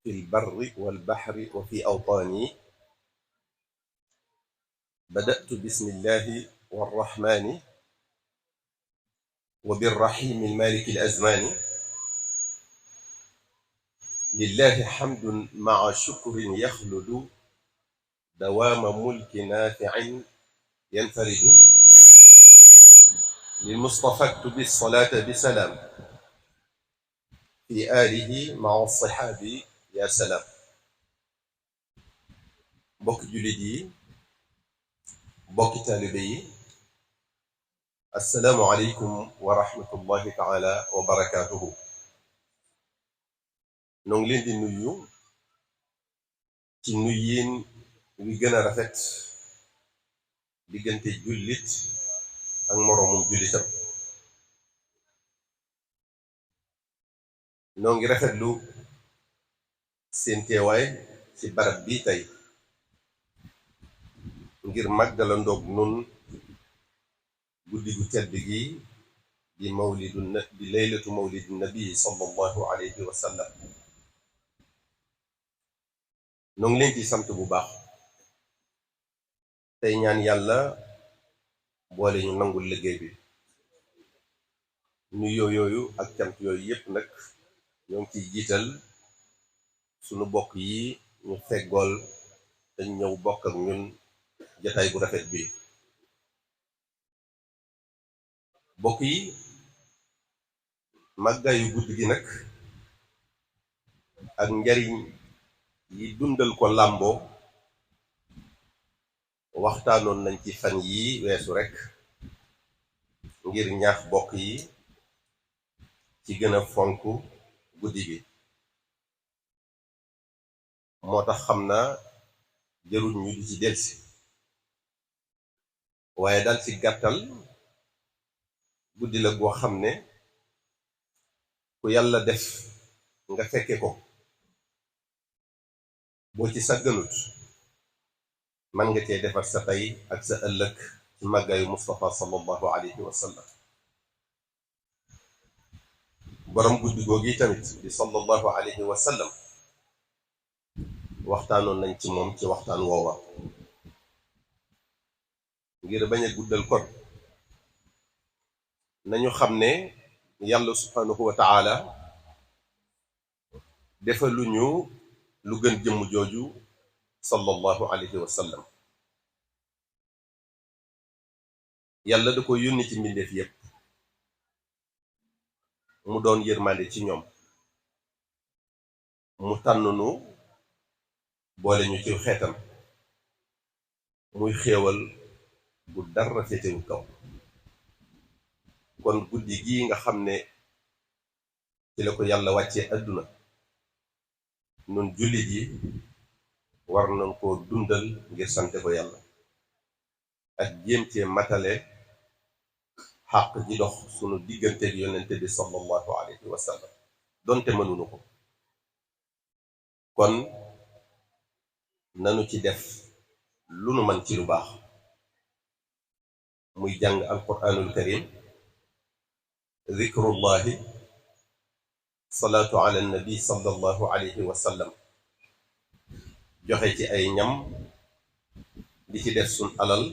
في البر والبحر وفي أوطاني. بدأت بسم الله والرحمن وبالرحيم المالك الأزمان. لله حمد مع شكر يخلد دوام ملك نافع ينفرد. للمصطفى اكتب الصلاة بسلام في آله مع الصحاب يا سلام. بوك جلدي بوك تالبي، السلام عليكم ورحمة الله تعالى وبركاته. نونغلين دي نيو ci nuyin wi gëna rafet diggante jullit ak moroomum jullitam. noo ngi rafetlu seen teewaay ci barab bi tey ngir màggalandoog nun guddi gu tedd gi di laylatu mawlidu nabi sallallahu alayhi wa sallam. noo ngi leen ci sant bu baax tey ñaan yàlla boole ñu nangul liggéey bi. ñu yooyu ak cant yooyu yépp nag ñoo ngi ciy jiital sunu bokk yi ñu feggool dañ ñëw bokk ak ñun jataay bu rafet bi. bokk yi, màggaayu guddi gi nag ak njariñ yi dundal ko làmboo waxtaanoon nañ ci fan yi weesu rekk ngir ñaax bokk yi ci gën a fonk guddi gi. moo tax xam naa jarul ñu di ci delsi, waaye daal ci gàttal guddi la goo xam ne ku yàlla def nga fekke ko boo ci sàgganut man nga cee defar sa tey ak sa ëllëg ci màggaayu Mustafa sallallahu alayhi wa sallam. borom guddi googi tamit di sallallahu alayhi wa sallam waxtaanoon nañ ci moom ci waxtaan woowa. ngir bañ a guddal kon nañu xam ne yàlla subhanahu wa taala defaluñu lu gën jëmm jooju sallallahu alayhi wa sallam. yàlla da ko yónni ci mbindeef yépp mu doon yërmande ci ñoom, mu tànn nu boole ñu ci xeetam muy xéewal bu dara féetewu kaw. kon guddi gii nga xam ne ci la ko yàlla wàccee àdduna, nun jullit yi war nañ koo dundal ngir sante ko yàlla ak jéem cee matale xàq ji dox sunu diggante yonente bi sallallahu alayhi wa sallam donte mënuñu ko. kon nanu ci def lu nu man ci lu baax, muy jàng alquranul karim, zikrullahi, salaatu ala nabi sallallahu alayhi wa sallam, joxe ci ay ñam, di ci def sun alal,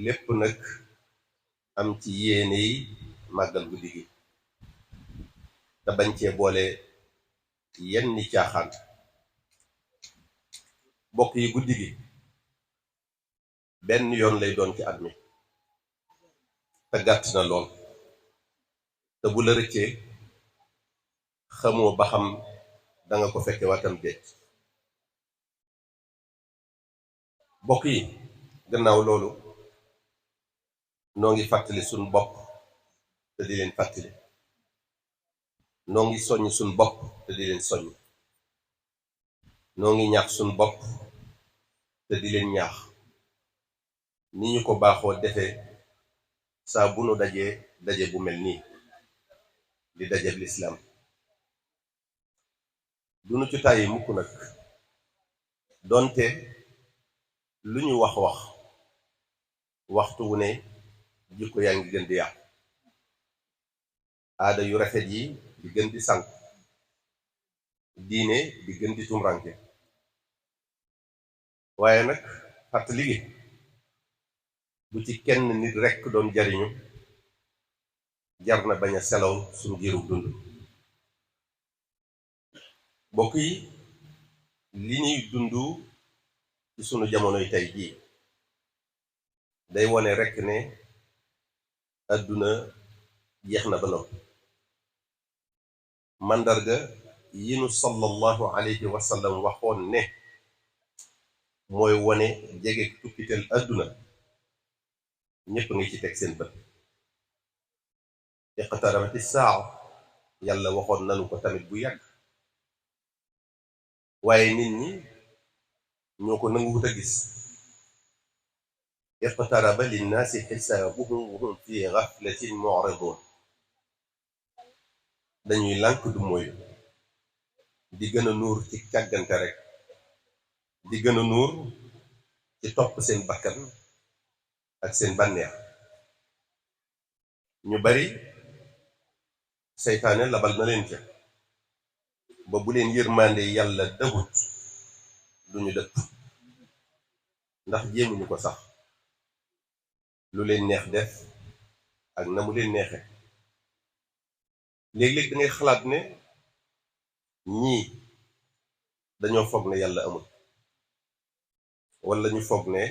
lépp nag am ci yéene yi màggal guddi gi te bañ cee boole yenn caaxaan. bokk yi, guddi gi benn yoon lay doon ci at mi te gàtt na lool, te bu la rëccee xamoo ba xam danga ko fekke waatam déet. bokk yi, gannaaw loolu noo ngi fàttali suñ bopp te di leen fàttali, noo ngi soññ suñ bopp te di leen soññ, noo ngi ñaax suñ bopp te di leen ñaax, ni ñu ko baaxoo defee saa bu nu dajee daje bu mel nii di dajeb lislaam. du nu ci tàyyi mukk nag, donte lu ñu wax waxtu wu ne jikko yaa ngi gën di yàqu, aada yu rafet yi di gën di sànk, diine di gën di tumranke waaye nag fàttali gi bu ci kenn nit rekk doon jariñu jar na bañ a selaw suñu giirub dund. mbokk yi li ñuy dund ci sunu jamonoy tey jii day wone rekk ne àdduna jeex na ba noppi. màndarga yi nu sallallahu alayhi wa sallam waxoon ne mooy wone jege tukkiteel àdduna ñépp ngi ci teg seen bët. iqtarabati saa yàlla waxoon nanu ko tamit bu yàgg waaye nit ñi ñoo ko nanguwut a gis. iqtaraba linnaasi xisaabuhum wa hum fi gaflatin mu'ridun dañuy lànk du mooyu di gën a nuur ci càggante rek di gën a nuur ci topp seen bakkan ak seen bànneex. ñu bari seytaane labal na leen ca ba bu leen yërmande yàlla dabut duñu dëpp ndax jéemuñu ko sax lu leen neex def ak na mu leen neexe. léeg-léeg da ngay xalaat ne ñii dañoo foog ne yàlla amul wala ñu foog ne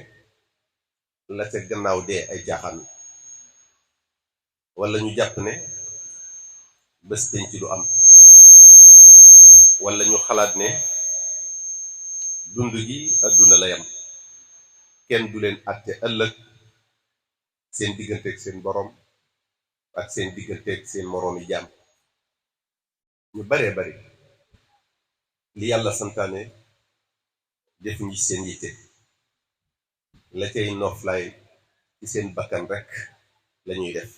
la ca gannaaw dee ay jaaxaan wala ñu jàpp ne bés penc du am wala ñu xalaat ne dund gi àdduna la yam kenn du leen àtte ëllëg seen digganteeg seen borom ak seen digganteeg seen moroomi jaam. ñu baree bari li yàlla santaane def ñi seen yitte la cay noflaay ci seen bakkan rekk lañuy def.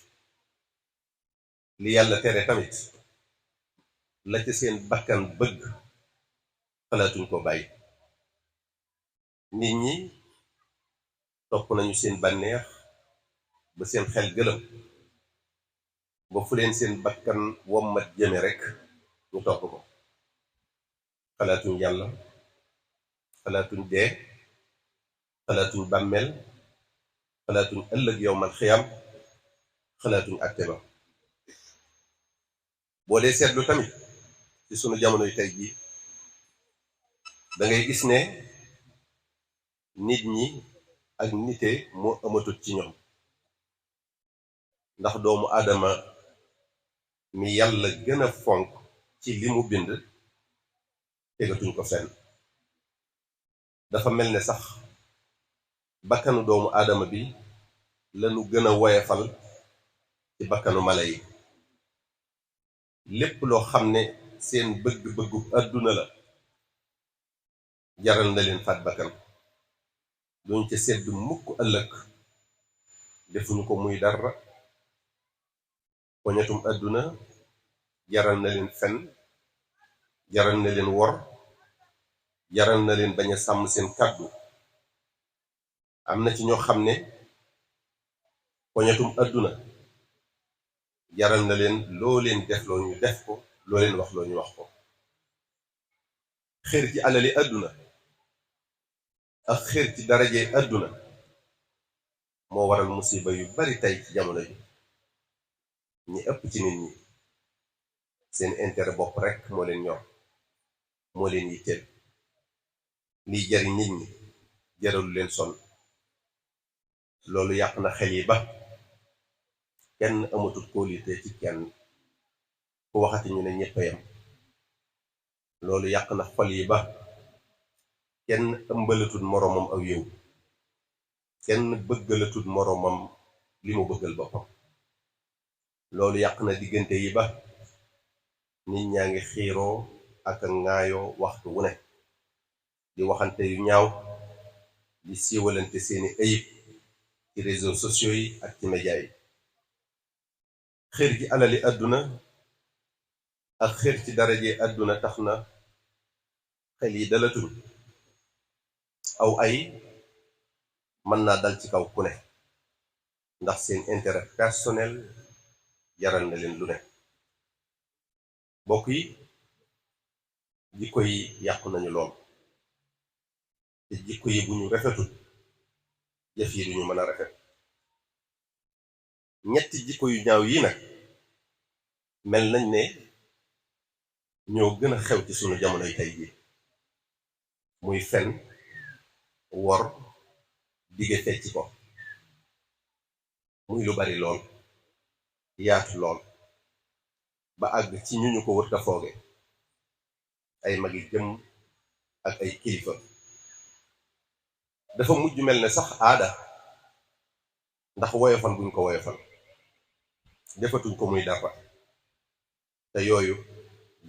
li yàlla tere tamit la ca seen bakkan bëgg xalaatuñ ko bàyyi. nit ñi topp nañu seen bànneex ba seen xel gëlëm ba fu leen seen bakkan wommat jëme rekk ñu topp ko. xalaatuñ yàlla xalaatuñ dee xalaatuñ bàmmeel xalaatuñ ëllëg yowmal xiyam xalaatuñ àtte ba. boo dee seetlu tamit ci sunu jamonoy tey jii da ngay gis ne nit ñi ak nite moo amatut ci ñoom ndax doomu aadama mi yàlla gën a fonk ci li mu bind tegatuñ ko fenn. dafa mel ne sax bakkanu doomu aadama bi lanu gën a woyefal ci bakkanu mala yi. lépp loo xam ne seen bëgg-bëggu àdduna la jaral na leen faat bakkan duñ ca sedd mukk ëllëg defuñu ko muy dara. poñatum àdduna jaral na leen fen jaral na leen wor jaral na leen bañ a sàmm seen kàddu. am na ci ñoo xam ne poñatum àdduna jaral na leen loo leen def loo ñu def ko loo leen wax loo ñu wax ko. xër ci alali àdduna ak xër ci daraje àdduna moo waral musiba yu bari tey ci jamono ji. ñi ëpp ci nit ñi seen intérêt bopp rekk moo leen ñor moo leen yitteel. liy jariñ nit ñi jaralu leen sonn. loolu yàq na xel yi ba kenn amatul kóolite ci kenn ku waxati ñu ne ñépp a yam. loolu yàq na xol yi ba kenn ëmbalatul moroomam aw yiw kenn bëggalatul moroomam li mu bëggal boppam. loolu yàq na diggante yi ba nit ñaa ngi xiiroo ak a ŋaayoo waxtu wu ne di waxante yu ñaaw di siiwalante seeni ayib ci réseaux sociaux yi ak ci média yi. xër ci alali àdduna ak xër ci daraje àdduna tax na xel yi dalatuñ. aw ay mën naa dal ci kaw ku ne ndax seen intérêt personnel jaral na leen lu ne. mbokk yi jikko yi yàqu nañu lool te jikko yi bu ñu rafetul jëf yi duñu mën a rafet. ñetti jikko yu ñaaw yi nag mel nañ ne ñoo gën a xew ci sunu jamonoy tey jii, muy fen, wor, dige fecc ko, muy lu bari lool yaatu lool ba àgg ci ñu ko wër ta fooge, ay magi jëm ak ay kilifa. dafa mujj mel ne sax aada, ndax woyofal buñ ko woyofal defatuñ ko muy dara, te yooyu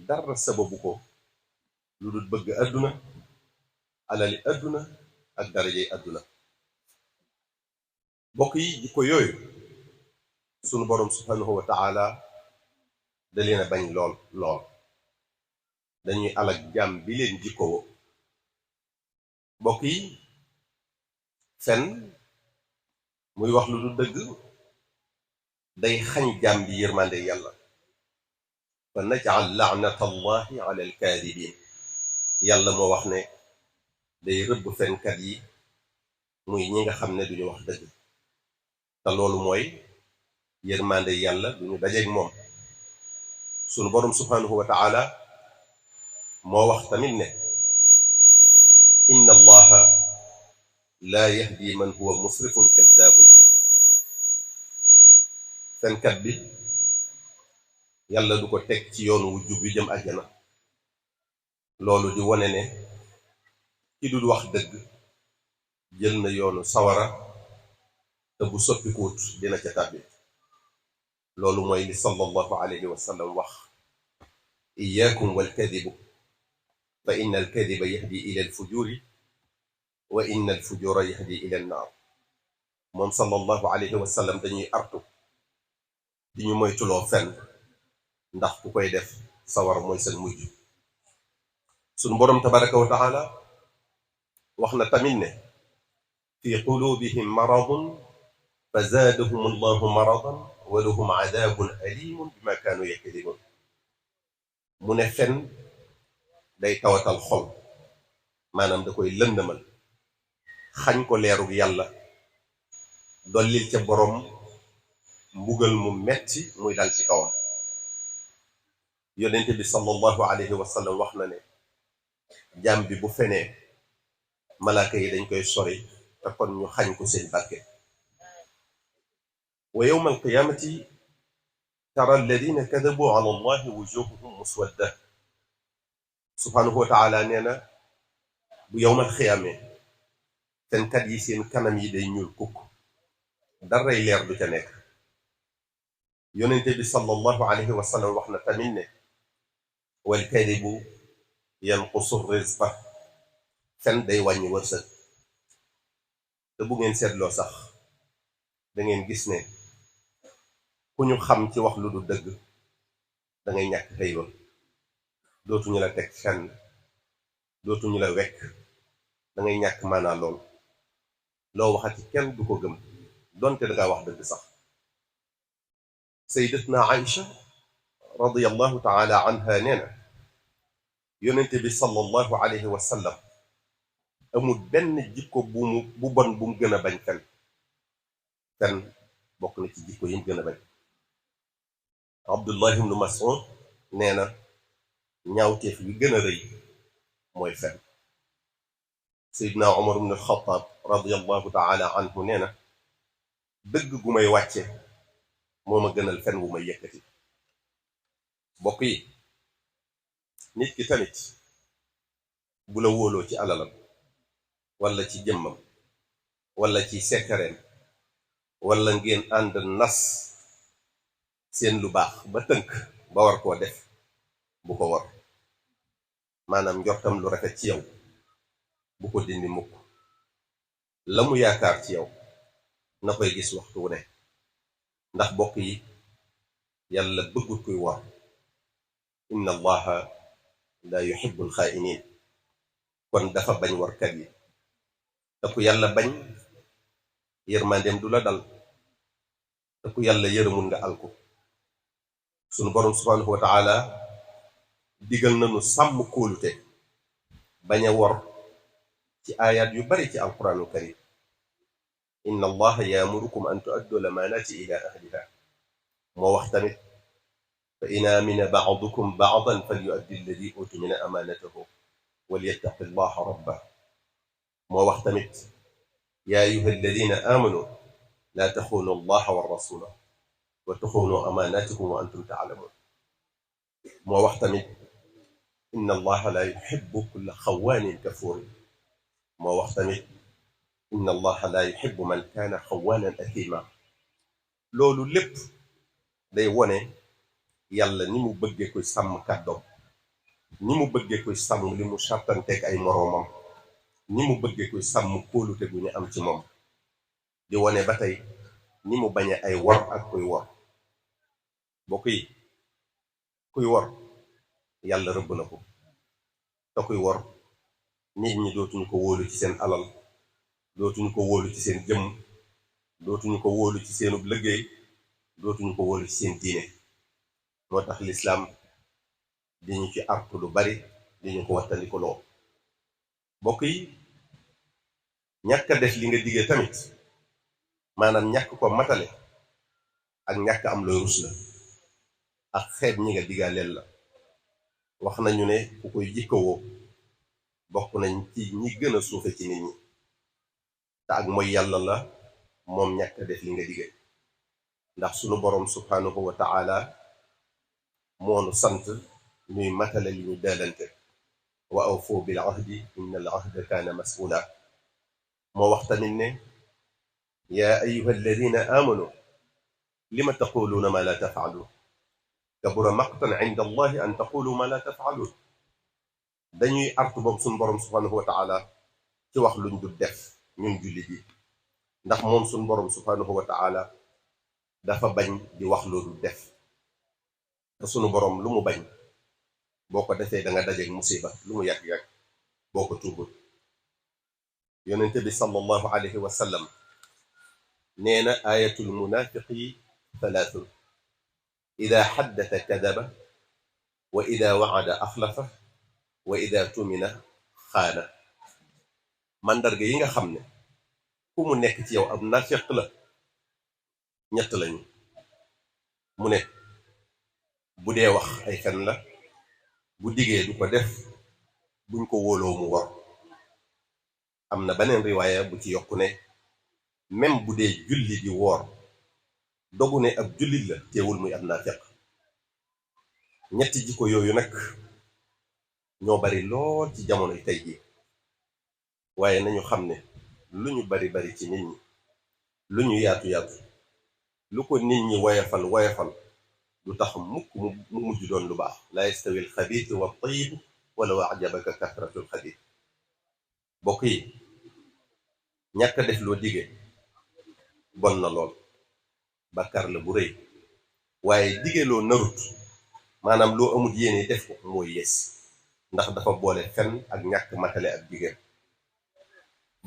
dara sababu ko lu dul bëgg àdduna, alali àdduna ak darajey àdduna. bokk yi jikko yooyu sunu boroom subhanahu wa taala da leen a bañ lool lool, dañuy alag jàmm bi leen jikko wo. bokk yi fen muy wax lu du dëgg day xañ jàmm bi yërmande yàlla, fa naj'al la'nata allahi ala alkaadibin. yàlla moo wax ne day rëbb fenkat yi, muy ñi nga xam ne duñu wax dëgg, te loolu mooy yërmande yàlla duñu dajeeg moom. sunu boroom subhanahu wa taala moo wax tamit ne inna allaha laa yahdi man huwa musrifun kaddaabun. fenkat bi yàlla du ko teg ci yoonu wu jub bi jëm àjjana. loolu di wone ne ki dul wax dëgg jël na yoonu sawara, te bu soppikuut dina ca tàbbi. loolu mooy li sallallahu alayhi wa sallam wax iyaakum walkadibu fa inna alkadiba yahdi ila alfujuri wa inna alfujura yahdi ila annaar. moom sallallahu alayhi wa sallam dañuy artu di ñu moytuloo fenn, ndax ku koy def sawar mooy seen mujj. sunu boroom tabaraka wa taala wax na tamit ne fi qulubihim maradun fa zaadahum allahu maradan wa lahum adaabun alimun bima kaanu yakdibun. mu ne fen day tawatal xol, maanaam da koy lëndëmal, xañ ko leerug yàlla, dollil ca boroom mbugal mu metti muy dal ci kawam. yonente bi sallallahu alayhi wa sallam wax na ne jaam bi bu fenee malaaka yi dañ koy sori, te kon ñu xañ ko seen barke. wa yawma alqiyamati tara alladina kadabu ala allahi wujuhuhum muswadda. subhanahu wa taala nee na bu yawmal xiyaamee fenkat yi seen kanam yi day ñuul kukk, daray leer du ca nekk. yonente bi sallallahu alayhi wa sallam wax na tamit ne wal kadibu yanqusu rizqa. fen day wàññi wërsëg, te bu ngeen seetloo sax da ngeen gis ne ku ñu xam ci wax lu du dëgg da ngay ñàkk xëy ba, dootuñu la teg fenn, dootuñu la wekk, da ngay ñàkk maanaa lool. loo waxati kenn du ko gëm donte da ngaa wax dëgg sax. sayyidatuna Aïcha radiyallahu taala anha nee na yonente bi sallallahu alayhi wa sallam amul benn jikko bu bon bu mu gën a bañ fen. fen bokk na ci jikko yi mu gën a bañ. Abdullah ibn Mas'ud nee na ñaawteef yu gën a rëy mooy fen. Seydina Umar ibn al-Khattab radiyallahu taala anhu nee na dëgg gu may wàcce moo ma gënal fen wu may yëkkati. bokk yi nit ki tamit bu la wóoloo ci alalam wala ci jëmmam wala ci sekkareem, wala ngeen ànd nas seen lu baax ba tënk ba war koo def, bu ko war. maanaam njortam lu rafet ci yow bu ko dindi mukk. la mu yaakaar ci yow na koy gis waxtu wu ne, ndax bokk yi yàlla bëggut kuy war. inna allaha la yuhibbul xaa'iniin. kon dafa bañ warkat yi, te ku yàlla bañ yërmandeem du la dal, te ku yàlla yërëmul nga alku. sunu boroom subhanahu wa taala digal nañu sàmm kóolute bañ a wor ci aayaat yu bari ci alquraanul karim inna allaha yaamurukum an tuaddu lamaanaati ila ahliha moo wax tamit fa in aamina ba'dukum ba'dan falyu'addi alladi utumina amaanatahu walyattaqi allaha rabbah moo wax tamit yaa ayuha alladina aamanu laa taxuunu allaha wa rasula wa taxuunu amaanaatikum wa antum taalamuun moo wax tamit inna allaha laa yuhibbu kulla xawaanin kafuurin moo wax tamit inna allaha laa yuhibbu man kaana xawaanan athiima loolu lépp day wone yàlla ni mu bëggee koy sàmm kàddoom ni mu bëggee koy sàmm li mu sartanteeg ay moroomam ni mu bëggee koy sàmm kóolute gu ñu am ci moom di wone ba tey ni mu bañe ay wor ak kuy wor bokk yi kuy wor yàlla rëbb na ko te kuy wor nit ñi dootuñu ko wóolu ci seen alal dootuñu ko wóolu ci seen jëmm dootuñu ko wóolu ci seenub liggéey dootuñu ko wóolu ci seen diine moo tax lislaam di ñu ci artu lu bari di ñu ko wattandikuloo bokk yi ñàkk a def li nga diggee tamit maanaam ñàkk ko matale ak ñàkk am looy rus la ak xeeb ñi nga diggaaleel la wax nañu ne ku koy jikkawoo bokk nañ ci ñi gën a suufe ci nit ñi te ak mooy yàlla la moom ñàkk a def li nga diggee ndax sunu boroom subhanahu wa ta'ala moonu sant ñuy matale li ñu daalante wa awfu bil ahdi inna al ahda kaana mas'uula moo wax tamit ne yaa ayyuha alladina aamanu lima taquluuna ma la tafaaluun kabura maqtan inda allahi an taqulu ma la tafaaluun dañuy artu boobu suñ boroom subhanahu wa taala ci wax luñ du def ñun jullit yi ndax moom suñ boroom subhanahu wa taala dafa bañ di wax loolu def te sunu boroom lu mu bañ boo ko defee da nga dajeeg musiba lu mu yàgg-yàgg boo ko tuubul yonente bi sallallahu alayhi wa sallam nee na ayatul munaafiqi thalathun ida xaddata kadaba wa ida wacada axlafa wa ida tumina xaana mandarga yi nga xam ne ku mu nekk ci yow ab naafiq la ñett lañu mu ne bu dee wax ay fen la bu digee du ko def buñ ko wóoloo mu war am na beneen riwaaya bu ci yokku ne même bu dee julli di woor dogu ne ab jullit la teewul muy ab naafiq ñetti jikko yooyu nag ñoo bari lool ci jamonoy tey ji waaye nañu xam ne lu ñu bari ci nit ñi lu ñu yaatu lu ko nit ñi woyafal du tax mukk mu mujj doon lu baax la yastawi alxabiisu wa tayyib walaw ajabaka kasratu alxabiis bokk yi ñàkk a def loo dige bon na lool bàkkaar la bu rëy waaye dige loo narut maanaam loo amut yéene def ko mooy yees ndax dafa boole fen ak ñàkk matale ak dige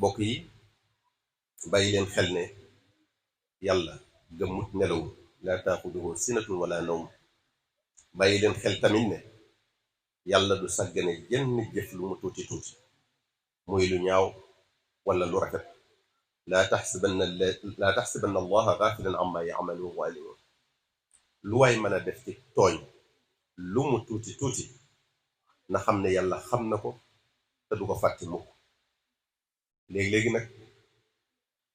bokk yi bàyyi leen xel ne yàlla gëmmut nelawul laa taaxuduhu sinatun wala nawm bàyyi leen xel tamit ne yàlla du sàggane jenn jëf lu mu tuuti muy lu ñaaw wala lu rafet laa taxsibanna allaha gaafilan amma yacmalu zaalimuun lu waay mën a def ci tooñ lu mu tuuti na xam ne yàlla xam na ko te du ko fàtte mukk léegi nag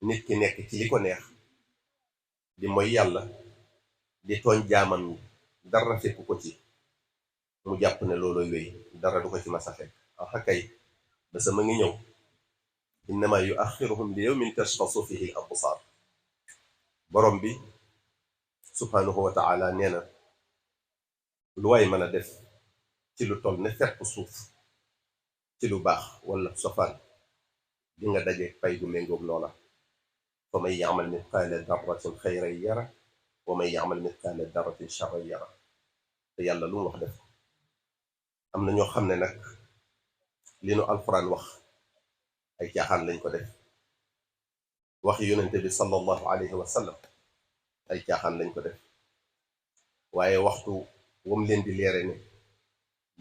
nit ki nekk ci li ko neex di mooy yàlla di tooñ jaamam ñi dara fekku ko ci mu jàpp ne loolooy wéy dara du ko ci masa fekk kay ba sama ngi ñëw innama yuaxiruhum li yawmin tashxasu fihi al absaar borom bi subhanahu wa taala nee na lu waay mën a def ci lu toll ne fepp suuf ci lu baax wala sofaan di nga daje pay gu méngoog loola fa man yaamal mithqaala darratin xayran yara wa man yaamal mithqaala darratin charran yara te yàlla lu mu wax def am na ñoo xam ne nag li nu alquran wax ay caaxaan lañ ko def wax yonente bi sallallahu alayhi wa sallam ay caaxaan lañ ko def waaye waxtu wam leen di leere ne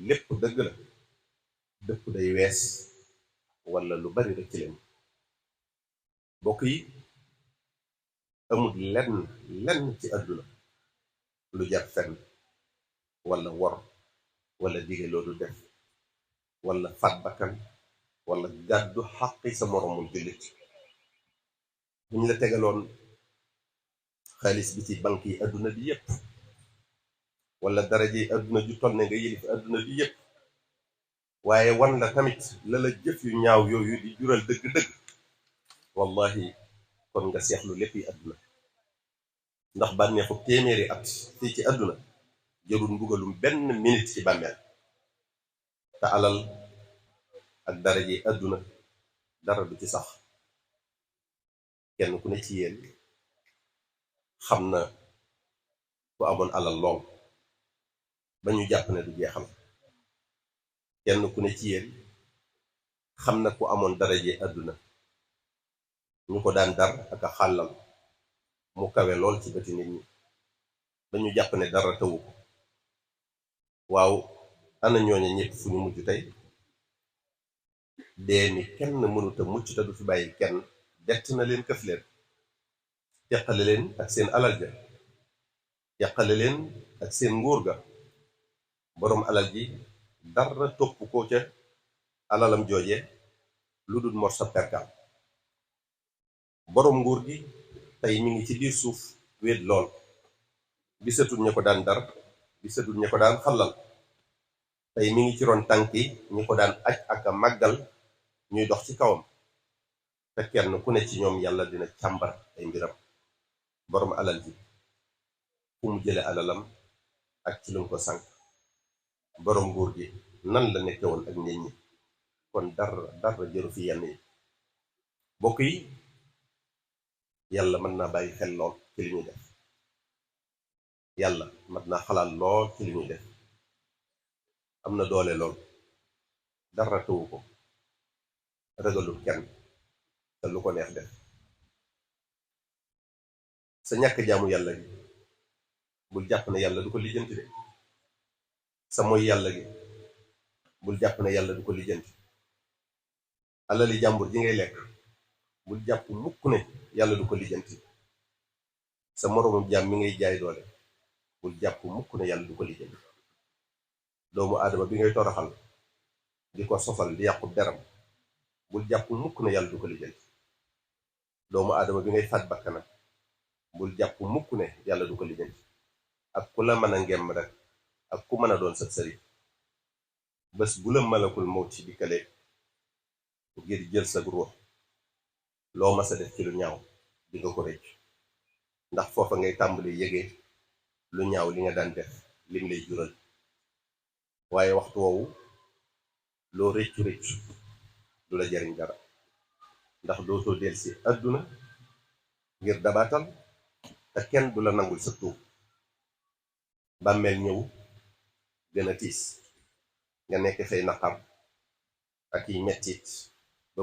lépp dëgg la dëpp day wees wala lu bari rek ci leen bokk yi amul lenn ci àdduna lu jar fenn wala wor wala dige loolu def wala faat bakkan wala gàddu xaqi sa moromul jullit buñ la tegaloon xaalis bi ci banque yi àdduna bi yépp wala daraje yi àdduna ju toll ne nga yëlif àdduna bi yépp waaye wan la tamit la la jëf yu ñaaw yooyu di jural dëgg-dëgg wallahi kon nga seexlu lépp yi àdduna ndax bànneexu téeméeri at fii ci àdduna jërul mbugalum benn minute ci bàmmeel te alal ak daraje yi àdduna dara du ci sax kenn ku ne ci yéen xam na ku amoon alal lool ba ñu jàpp ne du jeexal kenn ku ne ci yéen xam na ku amoon daraje àdduna ñu ko daan dar ak a xàllal mu kawe lool ci bëti nit ñi ba ñu jàpp ne dara tawu ko waaw ana ñooña ñëpp fu ñu mujj tey dee mi kenn mënuta mucc te du fi bàyyi kenn bett na leen këf leen teqale leen ak seen alal ja teqale leen ak seen nguur ga boroom alal ji dara topp ko ca alalam jooje lu dul morsa perkal boroom nguur gi tey mi ngi ci biir suuf wéet lool gisatul ña ko daan dar gisatul ña ko daan xallal tey mi ngi ci ron tànki ñi ko daan aj ak a màggal ñuy dox ci kawam te kenn ku ne ci ñoom yàlla dina càmbar ay mbiram boroom alal ji fu mu jële alalam ak ci lu ko sànk boroom nguur gi nan la nekke woon ak nit ñi kon dara jëru fi yenn yi bokk yi yàlla mën naa bàyyi xel lool ci li ñuy def yàlla mën naa xalaat lool ci li ñuy def am na doole lool dara tëwu ko ragalul kenn te lu ko neex def sa ñàkk jaamu yàlla gi bul jàpp ne yàlla du ko lijjanti de sa mooy yàlla gi bul jàpp ne yàlla du ko lijjanti alali jàmbur ji ngay lekk bul jàpp mukk ne yàlla du ko lijjanti sa moroomum jaam mi ngay jaay doole bul jàpp mukk ne yàlla du ko lijjanti doomu aadama bi ngay toroxal di ko sosal di yàqu deram bul jàpp mukk ne yàlla du ko lijjanti doomu aadama bi ngay faat bakkanam bul jàpp mukk ne yàlla du ko lijjanti ak ku la mën a ngemm rek ak ku mën a doon sab sëriñ bés bu la malakul mawti di kale ngir jël sa ruux loo mas a def ci lu ñaaw di nga ko rëcc ndax foofa ngay tàmbali yëgee lu ñaaw li nga daan def lim lay jural waaye waxtu woowu loo rëccu rëccu du la jariñ dara ndax dootoo del si àdduna ngir dabaatal te kenn du la nangul sa tuub bàmmeel ñëw gën a tiis nga nekk fay naqar ak yi mettit ba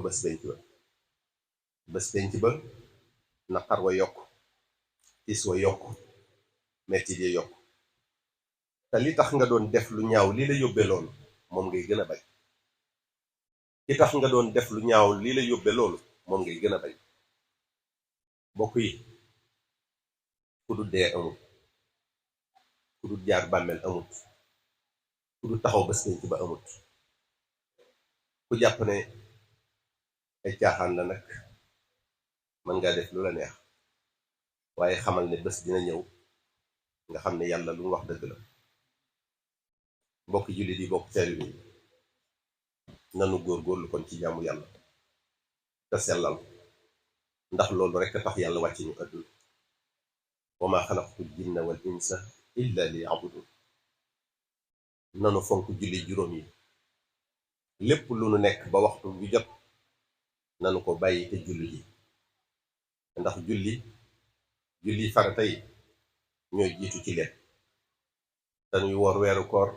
bés penc ba naqar wa yokk tiis wa yokk mettit ya yokk te li tax nga doon def lu ñaaw li la yóbbe loolu moom ngay gën a bañ li tax nga doon def lu ñaaw li la yóbbe loolu moom ngay gën a bañ bokk yi ku du dee amut ku du jaar bàmmeel amut ku du taxaw bés penc ba amut ku jàpp ne ay caaxaan la nag mën ngaa def lu la neex waaye xamal ne bés dina ñëw nga xam ne yàlla lu mu wax dëgg la mbokki jullit yi bokk taalibe yi nanu góorgóorlu kon ci jaamu yàlla te sellal ndax loolu rekk a tax yàlla wàcce ñu àdduna wa maa xalaqtul jinna wal insa illa li ya'budun nanu fonk julli juróom yi lépp lu nu nekk ba waxtu bi jot nanu ko bàyyi te julli ji ndax julli farata yi ñooy jiitu ci lépp dañuy woor weeru koor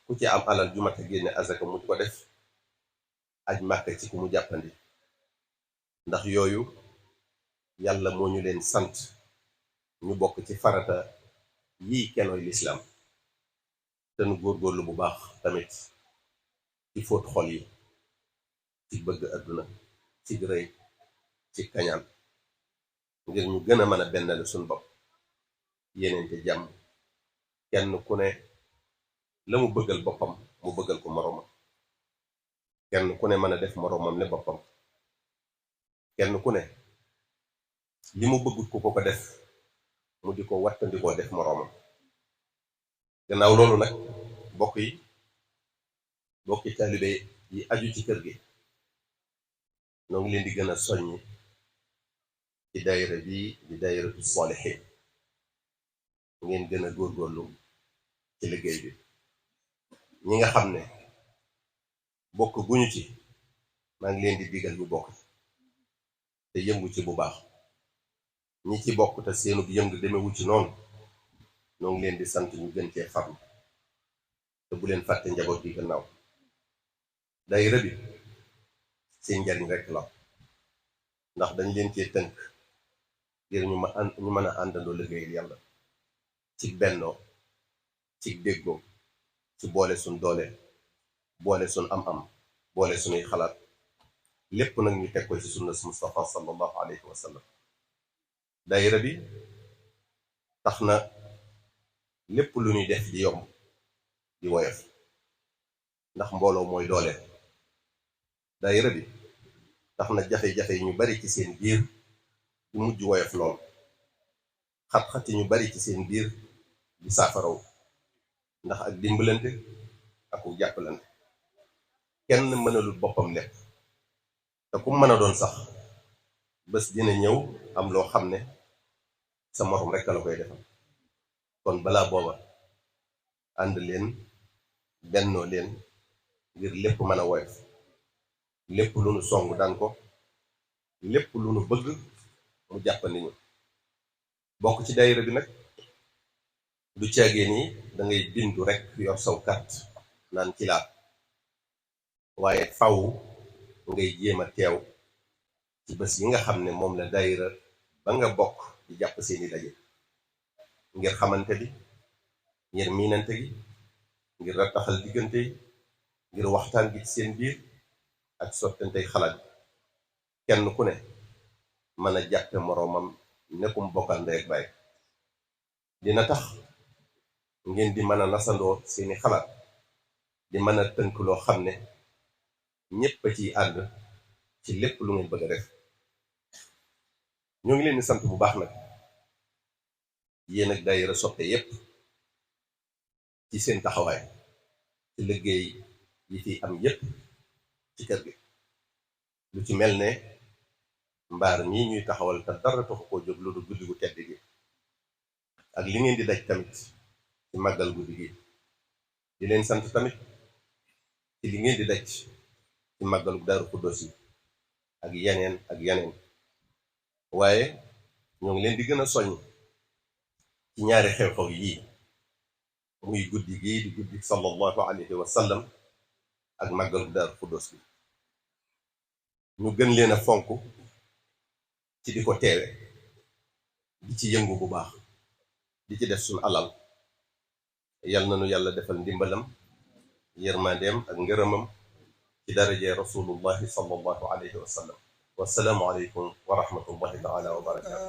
ku ci am alal ju mat a génne azaka mu ko def aj màkka ci ku mu jàppandi ndax yooyu yàlla moo ñu leen sant ñu bokk ci farata yii kenooy lislaam te nu góorgóorlu bu baax tamit ci fóot xol yi ci bëgg àdduna ci rëy ci kañaan ngir ñu gën a mën a bennale suñ bopp yéeneente jàmm kenn ku ne la mu bëggal boppam mu bëggal ko moroomam kenn ku ne mën a def moroomam ne boppam kenn ku ne li mu bëggut ku ko def mu di ko wattandikoo def moroomam gannaaw loolu nag bokki taalibe yi aju ci kër gi noo ngi leen di gën a soññ ci daayira bi di daayiratu saalihiin ngeen gën a góorgóorlu ci liggéey bi ñi nga xam ne bokk guñu ci maa ngi leen di digal ñu bokk te yëngu ci bu baax ñi ci bokk te seenu yëngu demewu ci noonu noo ngi leen di sant ñu gën cee farlu te bu leen fàtte njaboot gi gannaaw daayira bi seen njariñ rekk la ndax dañ leen cee tënk ngir ñu mën a àndandoo liggéeyal yàlla ci bennoo ci déggoo ci boole suñ doole boole suñ am-am boole suñuy xalaat lépp nag ñu teg ko ci sunna Mustafa sallallahu alayhi wa sallam daayira bi tax na lépp lu ñuy def di yomb di woyof ndax mbooloo mooy doole daayira bi tax na jafe-jafe yi ñu bari ci seen biir di mujj woyof lool xat-xat yi ñu bari ci seen biir di saafaraw ndax ak dimbalante ak ku jàppalante kenn mënalul boppam lépp te ku mën a doon sax bés dina ñëw am loo xam ne sa morom rekk la koy defal kon balaa booba ànd leen bennoo leen ngir lépp mën a woyof lépp lu nu song daan ko lépp lu nu bëgg mu jàppandi ñu bokk ci daayira bi nag du caagee ni da ngay bindu rekk yor saw carte naan ci laa waaye faw ngay jéem a teew ci bés yi nga xam ne moom la daayira ba nga bokk di jàpp seeni daje ngir xamante bi ngir miinante gi ngir rattaxal diggante yi ngir waxtaan gi ci seen biir ak sottantey xalaat kenn ku ne mën a jàppe moroomam nekkum bokkal ndey ak baay dina tax ngeen di mën a nasandoo seeni xalaat di mën a tënk loo xam ne ñépp a ciy ànd ci lépp lu ngeen bëgg a def ñoo ngi leen di sant bu baax nag yéen ak daayira soppe yépp ci seen taxawaay ci liggéey yi fi am yépp ci kër gi lu ci mel ne mbaar ñii ñuy taxawal te dara taxu koo jóg lu dul guddi gu tedd gi ak li ngeen di daj tamit ci màggal guddi gi di leen sant tamit ci li ngeen di daj ci màggalu Daaru Xuddoos yi ak yeneen waaye ñoo ngi leen di gën a soññ ci ñaari xew-xew yii muy guddi gii di guddi sallallahu alayhi wa sallam ak màggalu Daaru Xuddoos bi ñu gën leen a fonk ci di ko teewe di ci yëngu bu baax di ci def suñu alal yal na nu yàlla defal ndimbalam yërmandeem ak ngërëmam ci daraje rasulullahi sallallahu alayhi wa sallam wassalaamu aleykum wa rahmatullahi taala wa barakaatu